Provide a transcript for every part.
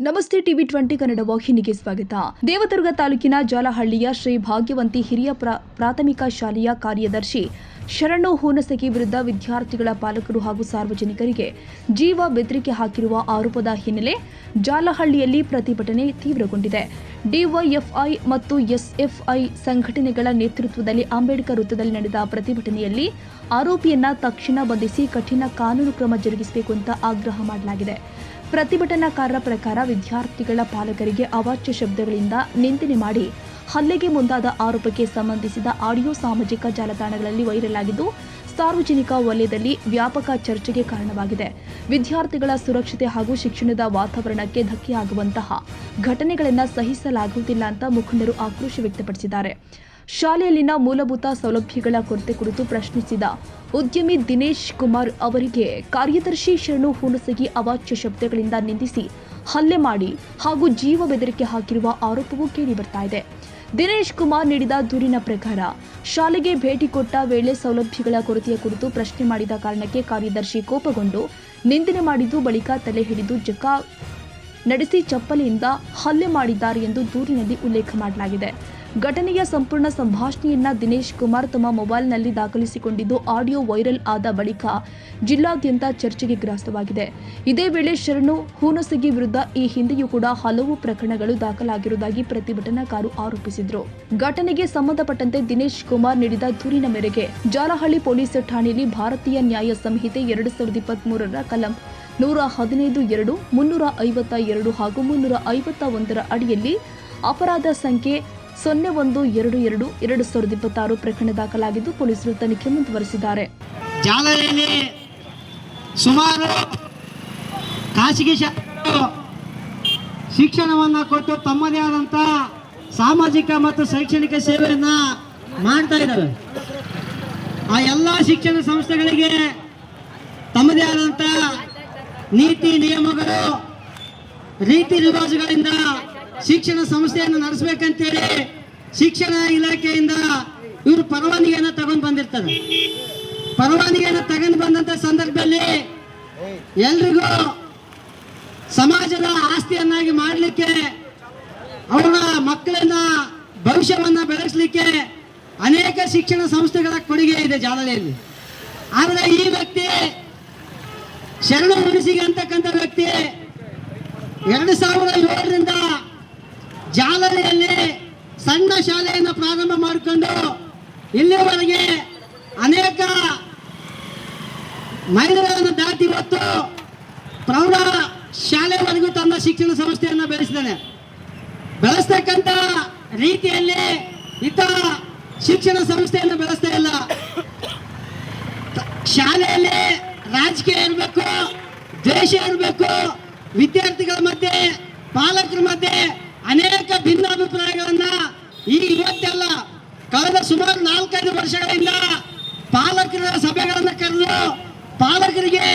ನಮಸ್ತೆ ಟಿವಿ 20 ಕನ್ನಡ ವಾಹಿನಿಗೆ ಸ್ವಾಗತ. ದೇವದುರ್ಗ ತಾಲೂಕಿನ ಜಾಲಹಳ್ಳಿಯ ಶ್ರೀ ಭಾಗ್ಯವಂತಿ ಹಿರಿಯ ಪ್ರಾಥಮಿಕ ಶಾಲೆಯ ಕಾರ್ಯದರ್ಶಿ ಶರಣು ಹೂನಸಗಿ ವಿರುದ್ಧ ವಿದ್ಯಾರ್ಥಿಗಳ ಪಾಲಕರು ಹಾಗೂ ಸಾರ್ವಜನಿಕರಿಗೆ ಜೀವ ಬೆದರಿಕೆ ಹಾಕಿರುವ ಆರೋಪದ ಹಿನ್ನೆಲೆ ಜಾಲಹಳ್ಳಿಯಲ್ಲಿ ಪ್ರತಿಭಟನೆ ತೀವ್ರಗೊಂಡಿದೆ. ಡಿವೈಎಫ್ಐ ಮತ್ತು ಎಸ್ಎಫ್ಐ ಸಂಘಟನೆಗಳ ನೇತೃತ್ವದಲ್ಲಿ ಅಂಬೇಡ್ಕರ್ ವೃತ್ತದಲ್ಲಿ ನಡೆದ ಪ್ರತಿಭಟನೆಯಲ್ಲಿ ಆರೋಪಿಯನ್ನ ತಕ್ಷಣ ಬಂಧಿಸಿ ಕಠಿಣ ಕಾನೂನು ಕ್ರಮ ಜರುಗಿಸಬೇಕು ಅಂತ ಆಗ್ರಹ ಮಾಡಲಾಗಿದೆ. ಪ್ರತಿಭಟನಾಕಾರರ ಪ್ರಕಾರ ವಿದ್ಯಾರ್ಥಿಗಳ ಪಾಲಕರಿಗೆ ಅವಾಚ್ಯ ಶಬ್ದಗಳಿಂದ ನಿಂದನೆ ಮಾಡಿ ಹಲ್ಲೆಗೆ ಮುಂದಾದ ಆರೋಪಕ್ಕೆ ಸಂಬಂಧಿಸಿದ ಆಡಿಯೋ ಸಾಮಾಜಿಕ ಜಾಲತಾಣಗಳಲ್ಲಿ ವೈರಲ್ ಆಗಿದ್ದು ಸಾರ್ವಜನಿಕ ವಲಯದಲ್ಲಿ ವ್ಯಾಪಕ ಚರ್ಚೆಗೆ ಕಾರಣವಾಗಿದೆ. ವಿದ್ಯಾರ್ಥಿಗಳ ಸುರಕ್ಷತೆ ಹಾಗೂ ಶಿಕ್ಷಣದ ವಾತಾವರಣಕ್ಕೆ ಧಕ್ಕೆಯಾಗುವಂತಹ ಘಟನೆಗಳನ್ನು ಸಹಿಸಲಾಗುವುದಿಲ್ಲ ಅಂತ ಮುಖಂಡರು ಆಕ್ರೋಶ ವ್ಯಕ್ತಪಡಿಸಿದ್ದಾರೆ. ಶಾಲೆಯಲ್ಲಿನ ಮೂಲಭೂತ ಸೌಲಭ್ಯಗಳ ಕೊರತೆ ಕುರಿತು ಪ್ರಶ್ನಿಸಿದ ಉದ್ಯಮಿ ದಿನೇಶ್ ಕುಮಾರ್ ಅವರಿಗೆ ಕಾರ್ಯದರ್ಶಿ ಶರಣು ಹೂನಸಗಿ ಅವಾಚ್ಯ ಶಬ್ದಗಳಿಂದ ನಿಂದಿಸಿ ಹಲ್ಲೆ ಮಾಡಿ ಹಾಗೂ ಜೀವ ಬೆದರಿಕೆ ಹಾಕಿರುವ ಆರೋಪವೂ ಕೇಳಿಬರ್ತಾ ಇದೆ. ದಿನೇಶ್ ಕುಮಾರ್ ನೀಡಿದ ದೂರಿನ ಪ್ರಕಾರ ಶಾಲೆಗೆ ಭೇಟಿ ಕೊಟ್ಟ ವೇಳೆ ಸೌಲಭ್ಯಗಳ ಕೊರತೆಯ ಕುರಿತು ಪ್ರಶ್ನೆ ಮಾಡಿದ ಕಾರಣಕ್ಕೆ ಕಾರ್ಯದರ್ಶಿ ಕೋಪಗೊಂಡು ನಿಂದನೆ ಮಾಡಿದ್ದು, ಬಳಿಕ ತಲೆ ಹಿಡಿದು ಜಕ ನಡೆಸಿ ಚಪ್ಪಲಿಯಿಂದ ಹಲ್ಲೆ ಮಾಡಿದ್ದಾರೆ ಎಂದು ದೂರಿನಲ್ಲಿ ಉಲ್ಲೇಖ ಮಾಡಲಾಗಿದೆ. ಘಟನೆಯ ಸಂಪೂರ್ಣ ಸಂಭಾಷಣೆಯನ್ನ ದಿನೇಶ್ ಕುಮಾರ್ ತಮ್ಮ ಮೊಬೈಲ್ನಲ್ಲಿ ದಾಖಲಿಸಿಕೊಂಡಿದ್ದು ಆಡಿಯೋ ವೈರಲ್ ಆದ ಬಳಿಕ ಜಿಲ್ಲಾದ್ಯಂತ ಚರ್ಚೆಗೆ ಗ್ರಾಸವಾಗಿದೆ. ಇದೇ ವೇಳೆ ಶರಣು ಹೂನಸಗಿ ವಿರುದ್ಧ ಈ ಹಿಂದೆಯೂ ಕೂಡ ಹಲವು ಪ್ರಕರಣಗಳು ದಾಖಲಾಗಿರುವುದಾಗಿ ಪ್ರತಿಭಟನಾಕಾರರು ಆರೋಪಿಸಿದರು. ಘಟನೆಗೆ ಸಂಬಂಧಪಟ್ಟಂತೆ ದಿನೇಶ್ ಕುಮಾರ್ ನೀಡಿದ ದೂರಿನ ಮೇರೆಗೆ ಜಾಲಹಳ್ಳಿ ಪೊಲೀಸ್ ಠಾಣೆಯಲ್ಲಿ ಭಾರತೀಯ ನ್ಯಾಯ ಸಂಹಿತೆ 2023ರ ಕಲಂ 115(2), 352 ಹಾಗೂ 351ರ ಅಡಿಯಲ್ಲಿ ಅಪರಾಧ ಸಂಖ್ಯೆ 0122/2026 ಪ್ರಕರಣ ದಾಖಲಾಗಿದ್ದು ಪೊಲೀಸರು ತನಿಖೆ ಮುಂದುವರೆಸಿದ್ದಾರೆ. ಜಾಲಹಳ್ಳಿಯಲ್ಲಿ ಸುಮಾರು ಖಾಸಗಿ ಶಾಲೆಗಳು ಶಿಕ್ಷಣವನ್ನು ಕೊಟ್ಟು ತಮ್ಮದೇ ಆದಂಥ ಸಾಮಾಜಿಕ ಮತ್ತು ಶೈಕ್ಷಣಿಕ ಸೇವೆಯನ್ನು ಮಾಡ್ತಾ ಇದ್ದಾವೆ. ಆ ಎಲ್ಲ ಶಿಕ್ಷಣ ಸಂಸ್ಥೆಗಳಿಗೆ ತಮ್ಮದೇ ಆದಂಥ ನೀತಿ ನಿಯಮಗಳು, ರೀತಿ ರಿವಾಜುಗಳಿಂದ ಶಿಕ್ಷಣ ಸಂಸ್ಥೆಯನ್ನು ನಡೆಸಬೇಕಂತೇಳಿ ಶಿಕ್ಷಣ ಇಲಾಖೆಯಿಂದ ಇವರು ಪರವಾನಗಿಯನ್ನು ತಗೊಂಡು ಬಂದಿರ್ತಾರೆ. ಪರವಾನಗಿಯನ್ನು ತಗೊಂಡು ಬಂದಂಥ ಸಂದರ್ಭದಲ್ಲಿ ಎಲ್ರಿಗೂ ಸಮಾಜದ ಆಸ್ತಿಯನ್ನಾಗಿ ಮಾಡಲಿಕ್ಕೆ, ಅವರ ಮಕ್ಕಳನ್ನ ಭವಿಷ್ಯವನ್ನು ಬೆಳೆಸಲಿಕ್ಕೆ ಅನೇಕ ಶಿಕ್ಷಣ ಸಂಸ್ಥೆಗಳ ಕೊಡುಗೆ ಇದೆ ಜಾಲಹಳ್ಳಿಯಲ್ಲಿ. ಆದರೆ ಈ ವ್ಯಕ್ತಿ ಶರಣು ಹೂನಸಗಿ ಅಂತಕ್ಕಂಥ ವ್ಯಕ್ತಿ 2007ರಿಂದ ಜಾಲಹಳ್ಳಿಯಲ್ಲಿ ಸಣ್ಣ ಶಾಲೆಯನ್ನು ಪ್ರಾರಂಭ ಮಾಡಿಕೊಂಡು ಇಲ್ಲಿವರೆಗೆ ಅನೇಕ ಮೈಲುಗಳನ್ನು ದಾಟಿ ಇವತ್ತು ಪ್ರೌಢ ಶಾಲೆವರೆಗೂ ತನ್ನ ಶಿಕ್ಷಣ ಸಂಸ್ಥೆಯನ್ನು ಬೆಳೆಸ್ತಕ್ಕಂಥ ರೀತಿಯಲ್ಲಿ ಇತರ ಶಿಕ್ಷಣ ಸಂಸ್ಥೆಯನ್ನು ಬೆಳೆಸ್ತಾ ಇಲ್ಲ. ಶಾಲೆಯಲ್ಲಿ ರಾಜಕೀಯ ಇರಬೇಕು, ದ್ವೇಷ ಇರಬೇಕು, ವಿದ್ಯಾರ್ಥಿಗಳ ಮಧ್ಯೆ ಪಾಲಕರ ಮಧ್ಯೆ ಅನೇಕ ಭಿನ್ನಾಭಿಪ್ರಾಯಗಳನ್ನ ಇವತ್ತೆಲ್ಲ ಕಳೆದ ಸುಮಾರು 4-5 ವರ್ಷಗಳಿಂದ ಪಾಲಕರ ಸಭೆಗಳನ್ನು ಕರೆದು ಪಾಲಕರಿಗೆ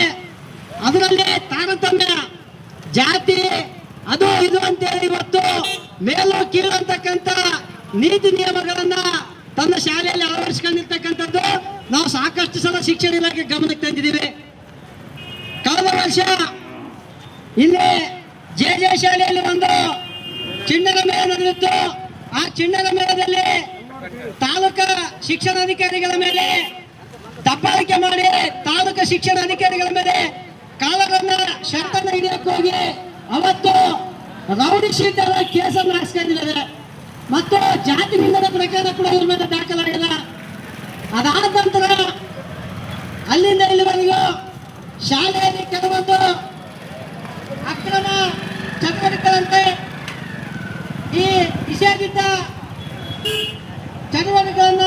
ಅದರಲ್ಲಿ ತಾರತಮ್ಯ, ಜಾತಿ, ಅದು ಇದು ಅಂತೇಳಿ ಇವತ್ತು ಮೇಲು ಕೀಳು ಅಂತಕ್ಕಂಥ ನೀತಿ ನಿಯಮಗಳನ್ನ ತನ್ನ ಶಾಲೆಯಲ್ಲಿ ಅಳವಡಿಸಿಕೊಂಡಿರ್ತಕ್ಕಂಥದ್ದು ನಾವು ಸಾಕಷ್ಟು ಸಲ ಶಿಕ್ಷಣ ಇಲಾಖೆ ಗಮನಕ್ಕೆ ತಂದಿದ್ದೀವಿ. ಕಳೆದ ವರ್ಷ ಇಲ್ಲಿ ಜೆ ಶಾಲೆಯಲ್ಲಿ ಒಂದು ಚಿಣ್ಣರ ಮೇಳ ನಡೆದಿತ್ತು. ಆ ಚಿಣ್ಣರ ಮೇಳದಲ್ಲಿ ತಾಲೂಕಾ ಶಿಕ್ಷಣಾಧಿಕಾರಿಗಳ ಮೇಲೆ ದಬ್ಬಾಳಿಕೆ ಮಾಡಿ ತಾಲೂಕಾ ಶಿಕ್ಷಣಾಧಿಕಾರಿಗಳ ಮೇಲೆ ಕಾಲರನ್ನ ಶರ್ತನ್ನ ಹಿಡಿಯಕ್ಕೆ ಹೋಗಿ ಅವತ್ತು ರೌಡಿ ಶೀಟ್ ಕೇಸನ್ನು ಹಾಕಿಕೊಂಡಿದ್ದಾರೆ ಮತ್ತು ಜಾತಿ ನಿಂದನ ಪ್ರಕರಣ ಕೂಡ ಇವ್ರ ಮೇಲೆ ದಾಖಲಾಗಿದೆ. ಅದಾದ ನಂತರ ಅಲ್ಲಿಂದ ಇಲ್ಲಿವರೆಗೂ ಶಾಲೆಯಲ್ಲಿ ಕೆಲವೊಂದು ಅಕ್ರಮ ಚಟುವಟಿಕೆಗಳಂತೆ ಈ ನಿಷೇಧಿತ ಚಟುವಟಿಕೆಗಳನ್ನ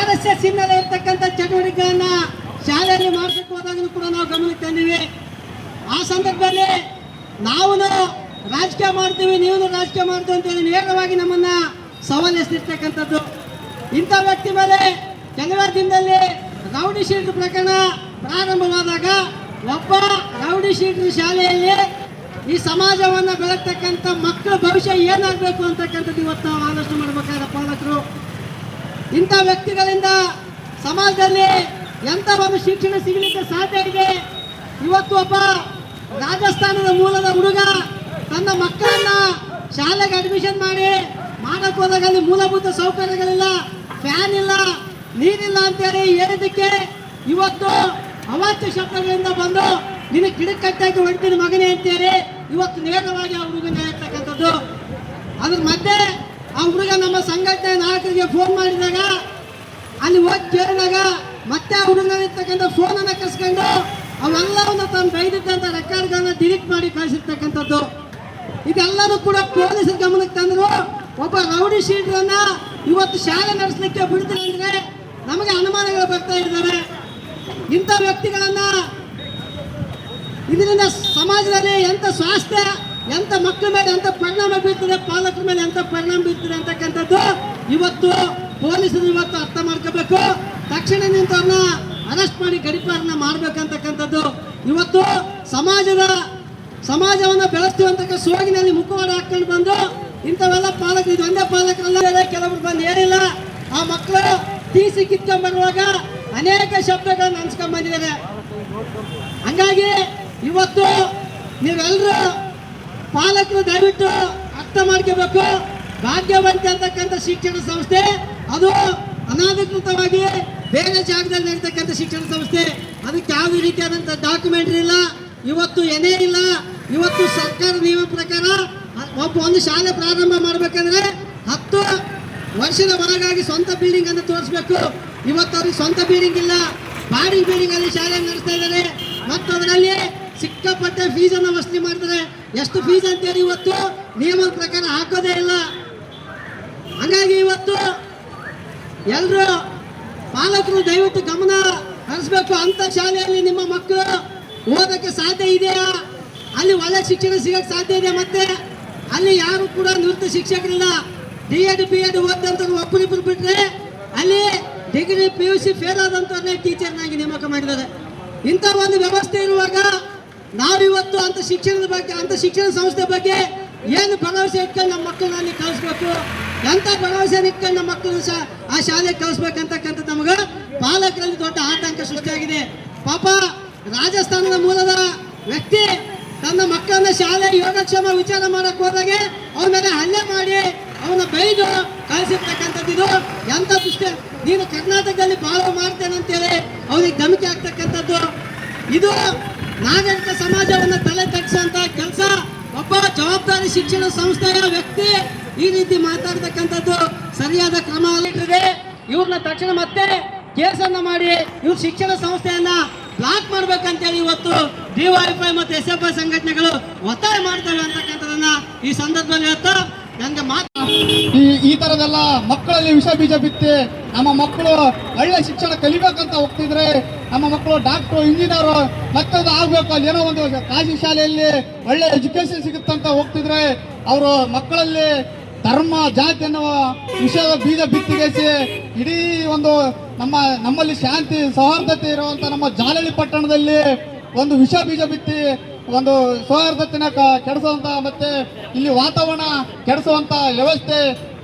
RSS ಹಿನ್ನೆಲೆ ಇರ್ತಕ್ಕಂಥ ಚಟುವಟಿಕೆಗಳನ್ನ ಶಾಲೆಯಲ್ಲಿ ಮಾಡಿಸಕ್ಕೆ ಹೋದಾಗಲೂ ಕೂಡ ನಾವು ಗಮನಕ್ಕೆ ತಂದೀವಿ. ಆ ಸಂದರ್ಭದಲ್ಲಿ ನಾವು ರಾಜಕೀಯ ಮಾಡ್ತೀವಿ, ನೀವು ರಾಜಕೀಯ ಮಾಡ್ತೀವಿ ಅಂತೇಳಿ ನೇರವಾಗಿ ನಮ್ಮನ್ನ ಸವಾಲಿಸ್ತಿರ್ತಕ್ಕಂಥದ್ದು. ಇಂಥ ವ್ಯಕ್ತಿ ಮೇಲೆ ಕೆಲವೇ ದಿನದಲ್ಲಿ ರೌಡಿ ಶೀಟ್ ಪ್ರಕರಣ ಪ್ರಾರಂಭವಾದಾಗ ಒಬ್ಬ ರೌಡಿ ಶೀಟ್ ಶಾಲೆಯಲ್ಲಿ ಈ ಸಮಾಜವನ್ನು ಬೆಳಗ್ತಕ್ಕಂಥ ಮಕ್ಕಳ ಭವಿಷ್ಯ ಏನಾಗಬೇಕು ಅಂತಕ್ಕಂಥದ್ದು ಇವತ್ತು ನಾವು ಆಲೋಚನೆ ಮಾಡಬೇಕಾದ ಪಾಲಕರು. ಇಂಥ ವ್ಯಕ್ತಿಗಳಿಂದ ಸಮಾಜದಲ್ಲಿ ಎಂಥ ಒಂದು ಶಿಕ್ಷಣ ಸಿಗಲಿಕ್ಕೆ ಸಾಧ್ಯ ಇದೆ. ಇವತ್ತು ಒಬ್ಬ ರಾಜಸ್ಥಾನದ ಮೂಲದ ಹುಡುಗ ತನ್ನ ಮಕ್ಕಳನ್ನ ಶಾಲೆಗೆ ಅಡ್ಮಿಷನ್ ಮಾಡಕ್ ಹೋದಾಗ ಅಲ್ಲಿ ಮೂಲಭೂತ ಸೌಕರ್ಯಗಳಿಲ್ಲ, ಫ್ಯಾನ್ ಇಲ್ಲ, ನೀರಿಲ್ಲ ಅಂತೇಳಿ ಹೇಳಿದ್ದಕ್ಕೆ ಇವತ್ತು ಅವಾಚ್ಯ ಶಬ್ದಗಳಿಂದ ಬಂದು ನಿನ್ನ ಗಿಡಕ್ಕೆ ಕಟ್ಟಾಕಿ ಹೊಡ್ತೀನಿ ಮಗನೇ ಅಂತೇಳಿ ಇವತ್ತು ನೇರವಾಗಿ ಆ ಹುಡುಗನ ಹೇಳ್ತಕ್ಕಂಥದ್ದು. ಅದ್ರ ಮಧ್ಯೆ ಆ ಹುಡುಗ ನಮ್ಮ ಸಂಘಟನೆ ನಾಯಕರಿಗೆ ಫೋನ್ ಮಾಡಿದಾಗ ಅಲ್ಲಿ ಹೋಗಿ ಕೇಳಿದಾಗ ಮತ್ತೆ ಆ ಹುಡುಗನಿರ್ತಕ್ಕಂಥ ಫೋನನ್ನು ಕಸ್ಕೊಂಡು ಅವೆಲ್ಲವನ್ನು ತಾನು ಬೈದಿದ್ದಂಥ ರೆಕಾರ್ಡ್ಗಳನ್ನ ಡಿಲೀಟ್ ಮಾಡಿ ಕಳಿಸಿರ್ತಕ್ಕಂಥದ್ದು. ಇದೆಲ್ಲರೂ ಕೂಡ ಪೊಲೀಸರ ಗಮನಕ್ಕೆ ತಂದ್ರು. ಒಬ್ಬ ರೌಡಿ ಶೀಟರನ್ನ ಇವತ್ತು ಶಾಲೆ ನಡೆಸಲಿಕ್ಕೆ ಬಿಡ್ತಾರೆ ಅಂದ್ರೆ ನಮಗೆ ಅನುಮಾನಗಳು ಬರ್ತಾ ಇದ್ದಾರೆ. ಇಂಥ ವ್ಯಕ್ತಿಗಳನ್ನ ಇದರಿಂದ ಸಮಾಜದಲ್ಲಿ ಎಂಥ ಸ್ವಾಸ್ಥ್ಯ, ಎಂಥ ಮಕ್ಕಳ ಮೇಲೆ ಎಂಥ ಪರಿಣಾಮ ಬೀರ್ತದೆ, ಪಾಲಕರ ಮೇಲೆ ಎಂಥ ಪರಿಣಾಮ ಬೀರ್ತದೆ ಅಂತಕ್ಕಂಥದ್ದು ಇವತ್ತು ಪೊಲೀಸರು ಇವತ್ತು ಅರ್ಥ ಮಾಡ್ಕೋಬೇಕು. ತಕ್ಷಣ ನಿಂತವ್ರನ್ನ ಅರೆಸ್ಟ್ ಮಾಡಿ ಗಡಿಪಾರನ್ನ ಮಾಡ್ಬೇಕಂತಕ್ಕಂಥದ್ದು. ಇವತ್ತು ಸಮಾಜವನ್ನು ಬೆಳೆಸ್ತೀವಂತಕ್ಕ ಸೋಗಿನಲ್ಲಿ ಮುಖವಾಡ ಹಾಕೊಂಡು ಬಂದು ಇಂಥವೆಲ್ಲ ಪಾಲಕರು, ಇದು ಒಂದೇ ಪಾಲಕರಲ್ಲ, ಕೆಲವರು ಬಂದು ಏನಿಲ್ಲ ಆ ಮಕ್ಕಳು ಟಿಸಿ ಕಿತ್ಕೊಂಡ್ ಬರುವಾಗ ಅನೇಕ ಶಬ್ದಗಳನ್ನು ಅನ್ಸ್ಕೊಂಡ್ ಬಂದಿದ್ದಾರೆ. ಹಂಗಾಗಿ ಇವತ್ತು ನೀವೆಲ್ಲರೂ ಪಾಲಕರು ದಯವಿಟ್ಟು ಅರ್ಥ ಮಾಡ್ಕೋಬೇಕು. ಭಾಗ್ಯವಂತಿ ಅಂತಕ್ಕಂಥ ಶಿಕ್ಷಣ ಸಂಸ್ಥೆ ಅದು ಅನಾಧಿಕೃತವಾಗಿ ಬೇರೆ ಜಾಗದಲ್ಲಿ ನಡೀತಕ್ಕಂಥ ಶಿಕ್ಷಣ ಸಂಸ್ಥೆ. ಅದಕ್ಕೆ ಯಾವುದೇ ರೀತಿಯಾದಂಥ ಡಾಕ್ಯುಮೆಂಟ್ರಿ ಇಲ್ಲ, ಇವತ್ತು ಏನೇ ಇಲ್ಲ. ಇವತ್ತು ಸರ್ಕಾರ ನಿಯಮ ಪ್ರಕಾರ ಒಂದು ಶಾಲೆ ಪ್ರಾರಂಭ ಮಾಡಬೇಕಂದ್ರೆ 10 ವರ್ಷದ ಒಳಗಾಗಿ ಸ್ವಂತ ಬಿಲ್ಡಿಂಗ್ ಅನ್ನು ತೋರಿಸ್ಬೇಕು. ಇವತ್ತು ಅವ್ರಿಗೆ ಸ್ವಂತ ಬಿಲ್ಡಿಂಗ್ ಇಲ್ಲ, ಬಾಡಿಗೆ ಬಿಲ್ಡಿಂಗ್ ಅಲ್ಲಿ ಶಾಲೆ ನಡೆಸ್ತಾ ಇದ್ದಾರೆ. ಮತ್ತು ಅದರಲ್ಲಿ ಸಿಕ್ಕಾಪಟ್ಟೆ ಫೀಸನ್ನು ವಸೂಲಿ ಮಾಡ್ತಾರೆ. ಎಷ್ಟು ಫೀಸ್ ಅಂತೇಳಿ ಇವತ್ತು ನಿಯಮದ ಪ್ರಕಾರ ಹಾಕೋದೇ ಇಲ್ಲ. ಹಾಗಾಗಿ ಇವತ್ತು ಎಲ್ಲರೂ ಪಾಲಕರು ದಯವಿಟ್ಟು ಗಮನ ಹರಿಸ್ಬೇಕು. ಅಂತ ಶಾಲೆಯಲ್ಲಿ ನಿಮ್ಮ ಮಕ್ಕಳು ಓದಕ್ಕೆ ಸಾಧ್ಯ ಇದೆಯಾ? ಅಲ್ಲಿ ಒಳ್ಳೆ ಶಿಕ್ಷಣ ಸಿಗಕ್ಕೆ ಸಾಧ್ಯ ಇದೆ. ಮತ್ತೆ ಅಲ್ಲಿ ಯಾರು ಕೂಡ ನೃತ್ಯ ಶಿಕ್ಷಕರಿಲ್ಲ. D.Ed B.Ed ಓದಂತವ್ರು ಒಬ್ಬರಿಬ್ಬರು ಬಿಟ್ರೆ ಅಲ್ಲಿ ಡಿಗ್ರಿ PUC ಫೇಲ್ ಆದಂಥವ್ರನ್ನೇ ಟೀಚರ್ನಾಗಿ ನೇಮಕ ಮಾಡಿದ್ದಾರೆ. ಇಂಥ ಒಂದು ವ್ಯವಸ್ಥೆ ಇರುವಾಗ ನಾವಿವತ್ತು ಅಂತ ಶಿಕ್ಷಣದ ಬಗ್ಗೆ, ಅಂತ ಶಿಕ್ಷಣ ಸಂಸ್ಥೆ ಬಗ್ಗೆ ಏನು ಭರವಸೆ ಇಟ್ಕೊಂಡು ನಮ್ಮ ಮಕ್ಕಳನ್ನ ಅಲ್ಲಿ ಕಳಿಸ್ಬೇಕು, ಎಂಥ ಭರವಸೆ ಇಟ್ಕೊಂಡು ನಮ್ಮ ಮಕ್ಕಳನ್ನ ಆ ಶಾಲೆಗೆ ಕಳಿಸ್ಬೇಕಂತಕ್ಕಂಥ ನಮಗೆ ಪಾಲಕರಲ್ಲಿ ದೊಡ್ಡ ಆತಂಕ ಸೃಷ್ಟಿಯಾಗಿದೆ. ಪಾಪ ರಾಜಸ್ಥಾನದ ಮೂಲದ ವ್ಯಕ್ತಿ ತನ್ನ ಮಕ್ಕಳನ್ನ ಶಾಲೆ ಯೋಗಕ್ಷೇಮ ವಿಚಾರ ಮಾಡಕ್ ಹೋದಾಗೆ ಅವನ ಮೇಲೆ ಹಲ್ಲೆ ಮಾಡಿ ಅವನ ಬೈದು ಕಳಿಸಿರ್ತಕ್ಕಂಥದ್ದು. ಇದು ಎಂಥ ದುಷ್ಟ, ನೀನು ಕರ್ನಾಟಕದಲ್ಲಿ ಬಾಳು ಮಾಡ್ತೇನೆ ಅಂತೇಳಿ ಅವನಿಗೆ ಧಮಕಿ ಆಗ್ತಕ್ಕಂಥದ್ದು. ಇದು ನಾಗರಿಕ ಸಮಾಜವನ್ನು ತಲೆ ತಗ್ಸುವಂತ ಕೆಲಸ. ಒಬ್ಬ ಜವಾಬ್ದಾರಿ ಶಿಕ್ಷಣ ಸಂಸ್ಥೆಯ ವ್ಯಕ್ತಿ ಈ ರೀತಿ ಮಾತಾಡ್ತಕ್ಕಂಥದ್ದು ಸರಿಯಾದ ಕ್ರಮ ಇಟ್ಟಿದೆ. ಇವ್ರನ್ನ ತಕ್ಷಣ ಮತ್ತೆ ಕೇಸನ್ನ ಮಾಡಿ ಇವ್ರ ಶಿಕ್ಷಣ ಸಂಸ್ಥೆಯನ್ನ ಬ್ಲಾಕ್ ಮಾಡ್ಬೇಕಂತೇಳಿ ಇವತ್ತು DYFI ಮತ್ತು SFI ಸಂಘಟನೆಗಳು ಒತ್ತಾಯ ಮಾಡ್ತವೆ ಅಂತಕ್ಕಂಥದನ್ನ ಈ ಸಂದರ್ಭದಲ್ಲಿ ಹೇಳ್ತಾ ನನಗೆ ಈ ತರದೆಲ್ಲ ಮಕ್ಕಳಲ್ಲಿ ವಿಷ ಬೀಜ ಬಿತ್ತಿ ನಮ್ಮ ಮಕ್ಕಳು ಒಳ್ಳೆ ಶಿಕ್ಷಣ ಕಲಿಬೇಕಂತ ಹೋಗ್ತಿದ್ರೆ, ನಮ್ಮ ಮಕ್ಕಳು ಡಾಕ್ಟ್ರು, ಇಂಜಿನಿಯರು ಮತ್ತೊಂದು ಆಗ್ಬೇಕು, ಅಲ್ಲಿ ಏನೋ ಒಂದು ಖಾಸಗಿ ಶಾಲೆಯಲ್ಲಿ ಒಳ್ಳೆ ಎಜುಕೇಶನ್ ಸಿಗುತ್ತಂತ ಹೋಗ್ತಿದ್ರೆ ಅವರು ಮಕ್ಕಳಲ್ಲಿ ಧರ್ಮ ಜಾತಿ ಅನ್ನುವ ವಿಷಯದ ಬೀಜ ಬಿತ್ತಿಗೆಸಿ ಇಡೀ ಒಂದು ನಮ್ಮಲ್ಲಿ ಶಾಂತಿ ಸೌಹಾರ್ದತೆ ಇರುವಂತ ನಮ್ಮ ಜಾಲಹಳ್ಳಿ ಪಟ್ಟಣದಲ್ಲಿ ಒಂದು ವಿಷ ಬೀಜ ಬಿತ್ತಿ ಒಂದು ಸೌಹಾರ್ದತೆನ ಕೆಡಿಸುವಂತ ಮತ್ತೆ ಇಲ್ಲಿ ವಾತಾವರಣ ಕೆಡಿಸುವಂತ ವ್ಯವಸ್ಥೆ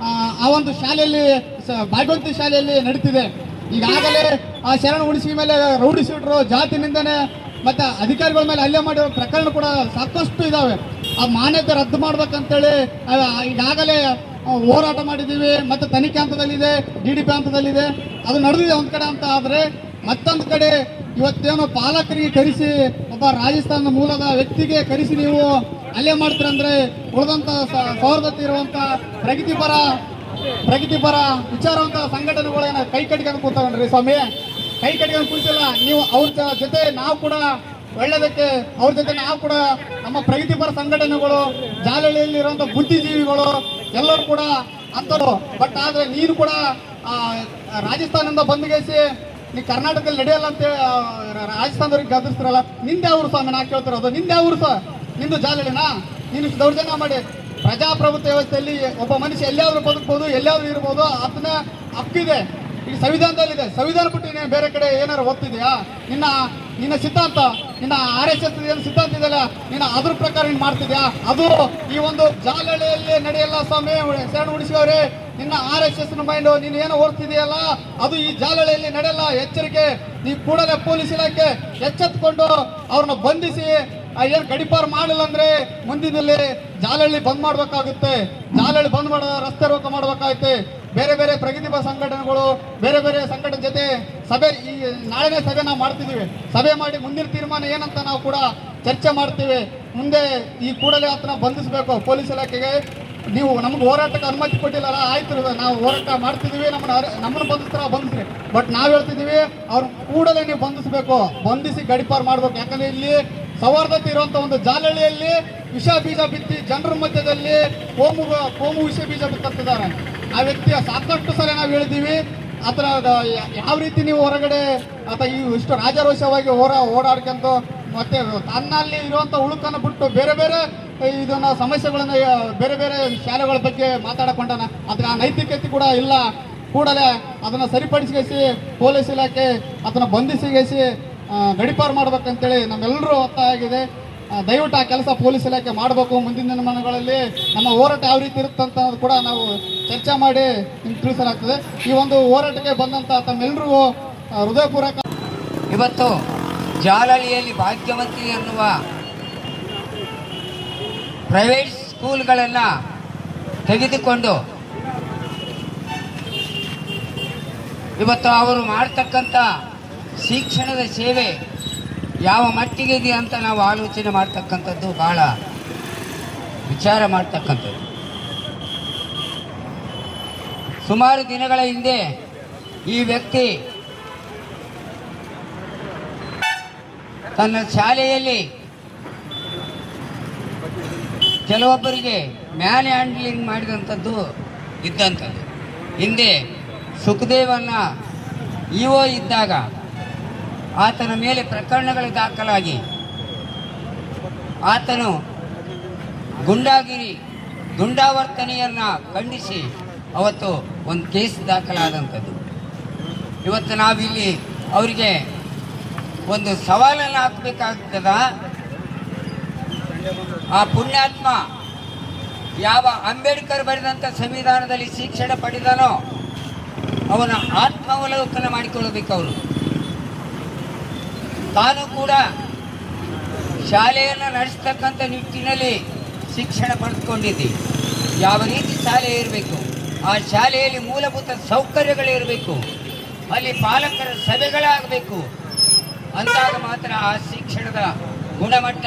ಆ ಒಂದು ಶಾಲೆಯಲ್ಲಿ, ಭಾಗವಂತಿ ಶಾಲೆಯಲ್ಲಿ ನಡೀತಿದೆ. ಈಗಾಗಲೇ ಆ ಶರಣ ಉಳಿಸಿ ಮೇಲೆ ರೌಡಿ ಶೀಟರು, ಜಾತಿ ನಿಂದನೆ ಮತ್ತೆ ಅಧಿಕಾರಿಗಳ ಮೇಲೆ ಹಲ್ಲೆ ಮಾಡಿರೋ ಪ್ರಕರಣ ಕೂಡ ಸಾಕಷ್ಟು ಇದಾವೆ. ಆ ಮಾನ್ಯತೆ ರದ್ದು ಮಾಡ್ಬೇಕಂತೇಳಿ ಈಗಾಗಲೇ ಹೋರಾಟ ಮಾಡಿದ್ದೀವಿ. ಮತ್ತೆ ತನಿಖೆ ಹಂತದಲ್ಲಿದೆ, DDP ಹಂತದಲ್ಲಿದೆ, ಅದು ನಡೆದಿದೆ ಒಂದ್ ಕಡೆ ಅಂತ. ಆದ್ರೆ ಮತ್ತೊಂದು ಕಡೆ ಇವತ್ತೇನು ಪಾಲಕರಿಗೆ ಕರೆಸಿ ಒಬ್ಬ ರಾಜಸ್ಥಾನದ ಮೂಲದ ವ್ಯಕ್ತಿಗೆ ಕರೆಸಿ ನೀವು ಹಲ್ಲೆ ಮಾಡ್ತೀರಂದ್ರೆ ಉಳಿದಂತ ಸೌಹಾರ್ದತೆ ಇರುವಂತ ಪ್ರಗತಿಪರ ವಿಚಾರವಂತ ಸಂಘಟನೆಗಳೇನ ಕೈ ಕಟ್ಕೊಂಡು ಕೂತವನ್ರಿ ಸ್ವಾಮಿ, ಕೈ ಕಟ್ಕೊಂಡು ಕೂತಿಲ್ಲ. ನೀವು ಅವ್ರ ಜೊತೆ ನಾವು ಕೂಡ ಒಳ್ಳೆದಕ್ಕೆ, ಅವ್ರ ಜೊತೆ ನಾವು ಕೂಡ ನಮ್ಮ ಪ್ರಗತಿಪರ ಸಂಘಟನೆಗಳು, ಜಾಲಹಳ್ಳಿಯಲ್ಲಿ ಇರುವಂತ ಬುದ್ಧಿಜೀವಿಗಳು ಎಲ್ಲರೂ ಕೂಡ ಅಂತರು. ಬಟ್ ಆದ್ರೆ ನೀನು ಕೂಡ ರಾಜಸ್ಥಾನದಿಂದ ಬಂದ್ಗೇಸಿ ನೀ ಕರ್ನಾಟಕದಲ್ಲಿ ನಡೆಯಲ್ಲ ಅಂತ ರಾಜಸ್ಥಾನದವ್ರಿಗೆ ಗದರಿಸ್ತಿರಲ್ಲ. ನಿಂದೆ ಊರು ಸ್ವಾಮಿ ನಾ ಕೇಳ್ತಿರೋದು, ನಿಂದೆ ಊರು ಸಹ ನಿಂದು ಜಾಲಹಳ್ಳಿನಾ? ನೀನು ದೌರ್ಜನ್ಯ ಮಾಡಿ ಪ್ರಜಾಪ್ರಭುತ್ವ ವ್ಯವಸ್ಥೆಯಲ್ಲಿ ಒಬ್ಬ ಮನುಷ್ಯ ಎಲ್ಲಿಯಾದ್ರೂ ಬದುಕ್ಬೋದು, ಎಲ್ಲಿಯಾದ್ರೂ ಇರ್ಬೋದು, ಅದನ್ನ ಹಕ್ಕಿದೆ. ಈಗ ಸಂವಿಧಾನದಲ್ಲಿದೆ. ಸಂವಿಧಾನ ಬಿಟ್ಟು ನೀನು ಬೇರೆ ಕಡೆ ಏನಾರು ಓದ್ತಿದ್ಯಾ? ನಿನ್ನ ಸಿದ್ಧಾಂತ, ನಿನ್ನ RSS ಏನು ಸಿದ್ಧಾಂತ ಇದೆಯಲ್ಲ, ನೀನು ಅದ್ರ ಪ್ರಕಾರ ನೀನು ಮಾಡ್ತಿದ್ಯಾ? ಅದು ಈ ಒಂದು ಜಾಲಹಳ್ಳಿಯಲ್ಲಿ ನಡೆಯಲ್ಲ ಸ್ವಾಮಿ. ಶರಣ ಉಳಿಸಿದವ್ರೆ, ನಿನ್ನ RSS ಮೈಂಡು ನೀನು ಏನೋ ಓದ್ತಿದೆಯಲ್ಲ ಅದು ಈ ಜಾಲಹಳ್ಳಿಯಲ್ಲಿ ನಡೆಯಲ್ಲ. ಎಚ್ಚರಿಕೆ. ನೀವು ಕೂಡಲೇ ಪೊಲೀಸ್ ಇಲಾಖೆ ಎಚ್ಚೆತ್ತುಕೊಂಡು ಅವ್ರನ್ನ ಬಂಧಿಸಿ ಏನು ಗಡಿಪಾರು ಮಾಡಿಲ್ಲ ಅಂದ್ರೆ ಮುಂದಿನಲ್ಲಿ ಜಾಲಹಳ್ಳಿ ಬಂದ್ ಮಾಡ್ಬೇಕಾಗುತ್ತೆ. ಜಾಲಹಳ್ಳಿ ಬಂದ್ ಮಾಡ ರಸ್ತೆ ರೋಕ ಮಾಡ್ಬೇಕಾಗುತ್ತೆ. ಬೇರೆ ಬೇರೆ ಪ್ರಗತಿಪರ ಸಂಘಟನೆಗಳು ಬೇರೆ ಬೇರೆ ಸಂಘಟನೆ ಜೊತೆ ಸಭೆ, ಈ ನಾಳೆನೇ ಸಭೆ ನಾವು ಮಾಡ್ತಿದ್ದೀವಿ. ಸಭೆ ಮಾಡಿ ಮುಂದಿನ ತೀರ್ಮಾನ ಏನಂತ ನಾವು ಕೂಡ ಚರ್ಚೆ ಮಾಡ್ತೀವಿ. ಮುಂದೆ ಈ ಕೂಡಲೇ ಆತನ ಬಂಧಿಸಬೇಕು. ಪೊಲೀಸ್ ಇಲಾಖೆಗೆ ನೀವು ನಮ್ಗೆ ಹೋರಾಟಕ್ಕೆ ಅನುಮತಿ ಕೊಟ್ಟಿಲ್ಲಲ್ಲ, ಆಯ್ತು ನಾವು ಹೋರಾಟ ಮಾಡ್ತಿದ್ದೀವಿ, ನಮ್ಮನ್ನು ಬಂಧಿಸ್ರಿ. ಬಟ್ ನಾವು ಹೇಳ್ತಿದ್ದೀವಿ ಅವ್ರು ಕೂಡಲೇ ನೀವು ಬಂಧಿಸಿ ಗಡಿಪಾರು ಮಾಡ್ಬೇಕು. ಯಾಕಂದ್ರೆ ಇಲ್ಲಿ ಸೌಹಾರ್ದತೆ ಇರುವಂತ ಒಂದು ಜಾಲಹಳ್ಳಿಯಲ್ಲಿ ವಿಷ ಬೀಜ ಬಿತ್ತಿ ಜನರ ಮಧ್ಯದಲ್ಲಿ ಕೋಮು ವಿಷ ಬೀಜ ಬಿತ್ತಿದ್ದಾರೆ. ಆ ವ್ಯಕ್ತಿಯ ಸಾಕಷ್ಟು ಸಲ ನಾವು ಹೇಳಿದ್ದೀವಿ ಆತರ ಯಾವ ರೀತಿ ನೀವು ಹೊರಗಡೆ ಆತ ಇಷ್ಟು ರಾಜಾರೋಷವಾಗಿ ಓಡಾಡ್ಕೊಂತ ಮತ್ತೆ ತನ್ನಲ್ಲಿ ಇರುವಂತ ಉಳುಕನ್ನು ಬಿಟ್ಟು ಬೇರೆ ಬೇರೆ ಇದನ್ನ ಸಮಸ್ಯೆಗಳನ್ನ ಬೇರೆ ಬೇರೆ ಶಾಲೆಗಳ ಬಗ್ಗೆ ಮಾತಾಡಕೊಂಡಾನ. ಅದರ ನೈತಿಕತೆ ಕೂಡ ಇಲ್ಲ. ಕೂಡಲೇ ಅದನ್ನ ಸರಿಪಡಿಸಿಸಿ ಪೊಲೀಸ್ ಇಲಾಖೆ ಅದನ್ನ ಬಂಧಿಸಿಸಿ ಗಡಿಪಾರು ಮಾಡ್ಬೇಕಂತೇಳಿ ನಮ್ಮೆಲ್ಲರೂ ಒತ್ತಾಯ ಆಗಿದೆ. ದಯವಿಟ್ಟು ಆ ಕೆಲಸ ಪೊಲೀಸ್ ಇಲಾಖೆ ಮಾಡಬೇಕು. ಮುಂದಿನ ದಿನಮಾನಗಳಲ್ಲಿ ನಮ್ಮ ಹೋರಾಟ ಯಾವ ರೀತಿ ಇರುತ್ತಂತ ಕೂಡ ನಾವು ಚರ್ಚೆ ಮಾಡಿ ನಿಮ್ಗೆ ತಿಳಿಸಲಾಗ್ತದೆ. ಈ ಒಂದು ಹೋರಾಟಕ್ಕೆ ಬಂದಂತ ತಮ್ಮೆಲ್ಲರಿಗೂ ಹೃದಯಪೂರ್ವಕ. ಇವತ್ತು ಜಾಲಹಳ್ಳಿಯಲ್ಲಿ ಭಾಗ್ಯವಂತಿ ಎನ್ನುವ ಪ್ರೈವೇಟ್ ಸ್ಕೂಲ್ಗಳನ್ನು ತೆಗೆದುಕೊಂಡು ಇವತ್ತು ಅವರು ಮಾಡ್ತಕ್ಕಂಥ ಶಿಕ್ಷಣದ ಸೇವೆ ಯಾವ ಮಟ್ಟಿಗೆ ಇದೆ ಅಂತ ನಾವು ಆಲೋಚನೆ ಮಾಡ್ತಕ್ಕಂಥದ್ದು, ಬಹಳ ವಿಚಾರ ಮಾಡ್ತಕ್ಕಂಥದ್ದು. ಸುಮಾರು ದಿನಗಳ ಹಿಂದೆ ಈ ವ್ಯಕ್ತಿ ತನ್ನ ಶಾಲೆಯಲ್ಲಿ ಕೆಲವೊಬ್ಬರಿಗೆ ಮ್ಯಾನ್ ಹ್ಯಾಂಡ್ಲಿಂಗ್ ಮಾಡಿದಂಥದ್ದು ಇದ್ದಂಥದ್ದು. ಹಿಂದೆ ಸುಖದೇವನ್ನ ಇಒ ಇದ್ದಾಗ ಆತನ ಮೇಲೆ ಪ್ರಕರಣಗಳು ದಾಖಲಾಗಿ ಆತನು ಗುಂಡಾವರ್ತನೆಯನ್ನು ಖಂಡಿಸಿ ಅವತ್ತು ಒಂದು ಕೇಸ್ ದಾಖಲಾದಂಥದ್ದು. ಇವತ್ತು ನಾವಿಲ್ಲಿ ಅವರಿಗೆ ಒಂದು ಸವಾಲನ್ನು ಹಾಕಬೇಕಾಗ್ತದ. ಆ ಪುಣ್ಯಾತ್ಮ ಯಾವ ಅಂಬೇಡ್ಕರ್ ಬರೆದಂಥ ಸಂವಿಧಾನದಲ್ಲಿ ಶಿಕ್ಷಣ ಪಡೆದನೋ ಅವನ ಆತ್ಮಾವಲೋಕನ ಮಾಡಿಕೊಳ್ಳಬೇಕು. ಅವರು ತಾನು ಕೂಡ ಶಾಲೆಯನ್ನು ನಡೆಸ್ತಕ್ಕಂಥ ನಿಟ್ಟಿನಲ್ಲಿ ಶಿಕ್ಷಣ ಪಡೆದುಕೊಂಡಿದ್ದೆ. ಯಾವ ರೀತಿ ಶಾಲೆ ಇರಬೇಕು, ಆ ಶಾಲೆಯಲ್ಲಿ ಮೂಲಭೂತ ಸೌಕರ್ಯಗಳಿರಬೇಕು, ಅಲ್ಲಿ ಪಾಲಕರ ಸಭೆಗಳಾಗಬೇಕು. ಅಂದಾಗ ಮಾತ್ರ ಆ ಶಿಕ್ಷಣದ ಗುಣಮಟ್ಟ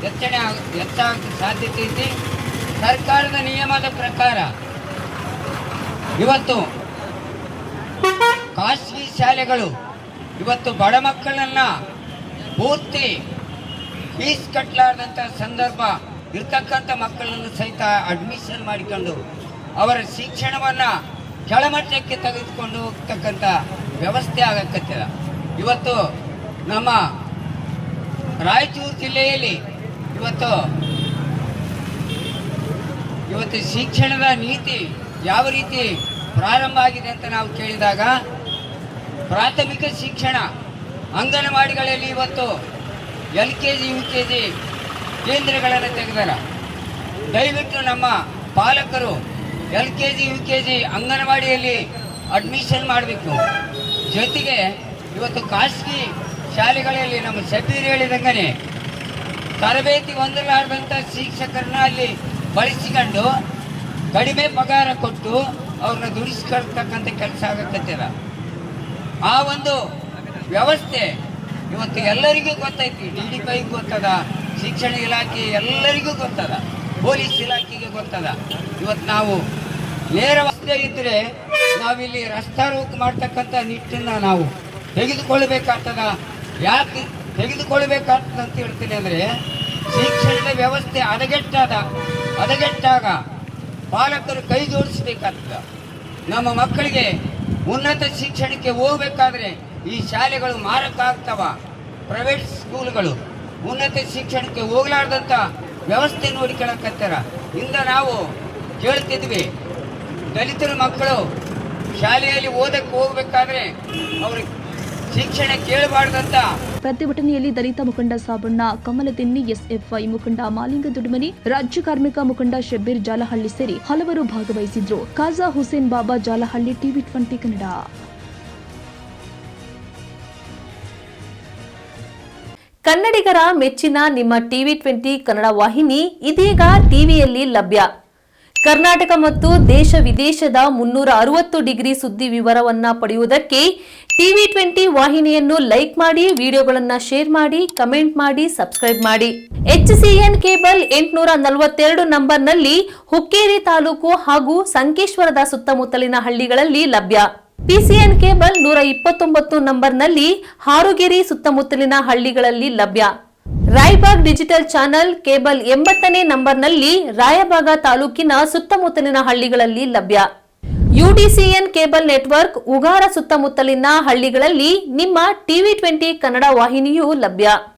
ಹೆಚ್ಚಾಗಕ್ಕೆ ಸಾಧ್ಯತೆ ಇದೆ. ಸರ್ಕಾರದ ನಿಯಮದ ಪ್ರಕಾರ ಇವತ್ತು ಖಾಸಗಿ ಶಾಲೆಗಳು ಇವತ್ತು ಬಡ ಮಕ್ಕಳನ್ನ ಪೂರ್ತಿ ಫೀಸ್ ಕಟ್ಟಲಾರ್ದಂಥ ಸಂದರ್ಭ ಇರ್ತಕ್ಕಂಥ ಮಕ್ಕಳನ್ನು ಸಹಿತ ಅಡ್ಮಿಷನ್ ಮಾಡಿಕೊಂಡು ಅವರ ಶಿಕ್ಷಣವನ್ನು ಕೆಳಮಟ್ಟಕ್ಕೆ ತೆಗೆದುಕೊಂಡು ಹೋಗ್ತಕ್ಕಂಥ ವ್ಯವಸ್ಥೆ ಆಗಕತ್ತಿದೆ. ಇವತ್ತು ನಮ್ಮ ರಾಯಚೂರು ಜಿಲ್ಲೆಯಲ್ಲಿ ಇವತ್ತು ಶಿಕ್ಷಣದ ನೀತಿ ಯಾವ ರೀತಿ ಪ್ರಾರಂಭ ಆಗಿದೆ ಅಂತ ನಾವು ಕೇಳಿದಾಗ, ಪ್ರಾಥಮಿಕ ಶಿಕ್ಷಣ ಅಂಗನವಾಡಿಗಳಲ್ಲಿ ಇವತ್ತು LKG UKG ಕೇಂದ್ರಗಳನ್ನು ತೆಗೆದಾರ. ದಯವಿಟ್ಟು ನಮ್ಮ ಪಾಲಕರು LKG UKG ಅಂಗನವಾಡಿಯಲ್ಲಿ ಅಡ್ಮಿಷನ್ ಮಾಡಬೇಕು. ಜೊತೆಗೆ ಇವತ್ತು ಖಾಸಗಿ ಶಾಲೆಗಳಲ್ಲಿ ನಮ್ಮ ಶಬೀರ್ ಹೇಳಿದಂಗೆ ತರಬೇತಿ ಹೊಂದಲಾರದಂಥ ಶಿಕ್ಷಕರನ್ನ ಅಲ್ಲಿ ಬಳಸಿಕೊಂಡು ಕಡಿಮೆ ಪಗಾರ ಕೊಟ್ಟು ಅವ್ರನ್ನ ದುಡಿಸ್ಕೊಳ್ತಕ್ಕಂಥ ಕೆಲಸ ಆಗಕತ್ತಿರ. ಆ ಒಂದು ವ್ಯವಸ್ಥೆ ಇವತ್ತು ಎಲ್ಲರಿಗೂ ಗೊತ್ತೈತಿ. DDPI ಗೊತ್ತದ, ಶಿಕ್ಷಣ ಇಲಾಖೆ ಎಲ್ಲರಿಗೂ ಗೊತ್ತದ, ಪೊಲೀಸ್ ಇಲಾಖೆಗೆ ಗೊತ್ತದ. ಇವತ್ತು ನಾವು ನೇರವಾದ ಇದ್ದರೆ ನಾವಿಲ್ಲಿ ರಸ್ತಾರೋಕ ಮಾಡ್ತಕ್ಕಂಥ ನಿಟ್ಟನ್ನು ನಾವು ತೆಗೆದುಕೊಳ್ಳಬೇಕಾಗ್ತದ. ಯಾಕೆ ತೆಗೆದುಕೊಳ್ಬೇಕಾಗ್ತದೆ ಅಂತ ಹೇಳ್ತೀನಿ ಅಂದರೆ, ಶಿಕ್ಷಣದ ವ್ಯವಸ್ಥೆ ಹದಗೆಟ್ಟಾಗ ಪಾಲಕರು ಕೈ ಜೋಡಿಸಬೇಕಾಗ್ತದೆ. ನಮ್ಮ ಮಕ್ಕಳಿಗೆ ಉನ್ನತ ಶಿಕ್ಷಣಕ್ಕೆ ಹೋಗಬೇಕಾದ್ರೆ ಈ ಶಾಲೆಗಳು ಮಾರಕ ಆಗ್ತವ. ಪ್ರೈವೇಟ್ ಸ್ಕೂಲ್ಗಳು ಉನ್ನತ ಶಿಕ್ಷಣಕ್ಕೆ ಹೋಗ್ಲಾರ್ದಂಥ ವ್ಯವಸ್ಥೆ ನೋಡಿಕೊಳ್ಳಕತ್ತಾರ. ಇಂದ ನಾವು ಕೇಳ್ತಿದ್ವಿ, ದಲಿತರ ಮಕ್ಕಳು ಶಾಲೆಯಲ್ಲಿ ಓದಕ್ಕೆ ಹೋಗ್ಬೇಕಾದ್ರೆ ಅವ್ರಿಗೆ ಶಿಕ್ಷಣ ಕೇಳಬಾರ್ದಂತ. ಪ್ರತಿಭಟನೆಯಲ್ಲಿ ದಲಿತ ಮುಖಂಡ ಸಾಬಣ್ಣ ಕಮಲದಿನ್ನಿ, SFI ಮುಖಂಡ ಮಾಲಿಂಗ ದುಡಿಮನಿ, ರಾಜ್ಯ ಕಾರ್ಮಿಕ ಮುಖಂಡ ಶಬ್ಬೀರ್ ಜಾಲಹಳ್ಳಿ ಸೇರಿ ಹಲವರು ಭಾಗವಹಿಸಿದ್ರು. ಖಾಜಾ ಹುಸೇನ್ ಬಾಬಾ ಜಾಲಹಳ್ಳಿ, TV20 ಕನ್ನಡ. ಕನ್ನಡಿಗರ ಮೆಚ್ಚಿನ ನಿಮ್ಮ ಟಿವಿ 20 ಕನ್ನಡ ವಾಹಿನಿ ಇದೀಗ ಟಿವಿಯಲ್ಲಿ ಲಭ್ಯ. ಕರ್ನಾಟಕ ಮತ್ತು ದೇಶ ವಿದೇಶದ 360 ಡಿಗ್ರಿ ಸುದ್ದಿ ವಿವರವನ್ನ ಪಡೆಯುವುದಕ್ಕೆ ಟಿವಿ 20 ವಾಹಿನಿಯನ್ನು ಲೈಕ್ ಮಾಡಿ, ವಿಡಿಯೋಗಳನ್ನು ಶೇರ್ ಮಾಡಿ, ಕಮೆಂಟ್ ಮಾಡಿ, ಸಬ್ಸ್ಕ್ರೈಬ್ ಮಾಡಿ. HCN ಕೇಬಲ್ 842 ನಂಬರ್ನಲ್ಲಿ ಹುಕ್ಕೇರಿ ತಾಲೂಕು ಹಾಗೂ ಸಂಕೇಶ್ವರದ ಸುತ್ತಮುತ್ತಲಿನ ಹಳ್ಳಿಗಳಲ್ಲಿ ಲಭ್ಯ. PCN ಕೇಬಲ್ 129 ನಂಬರ್ನಲ್ಲಿ ಹಾರುಗೆರೆ ಸುತ್ತಮುತ್ತಲಿನ ಹಳ್ಳಿಗಳಲ್ಲಿ ಲಭ್ಯ. ರಾಯಬಾಗ್ ಡಿಜಿಟಲ್ ಚಾನೆಲ್ ಕೇಬಲ್ 80ನೇ ನಂಬರ್ನಲ್ಲಿ ರಾಯಬಾಗ ತಾಲೂಕಿನ ಸುತ್ತಮುತ್ತಲಿನ ಹಳ್ಳಿಗಳಲ್ಲಿ ಲಭ್ಯ. UDCN ಕೇಬಲ್ ನೆಟ್ವರ್ಕ್ ಉಗಾರ ಸುತ್ತಮುತ್ತಲಿನ ಹಳ್ಳಿಗಳಲ್ಲಿ ನಿಮ್ಮ ಟಿವಿ 20 ಕನ್ನಡ ವಾಹಿನಿಯೂ ಲಭ್ಯ.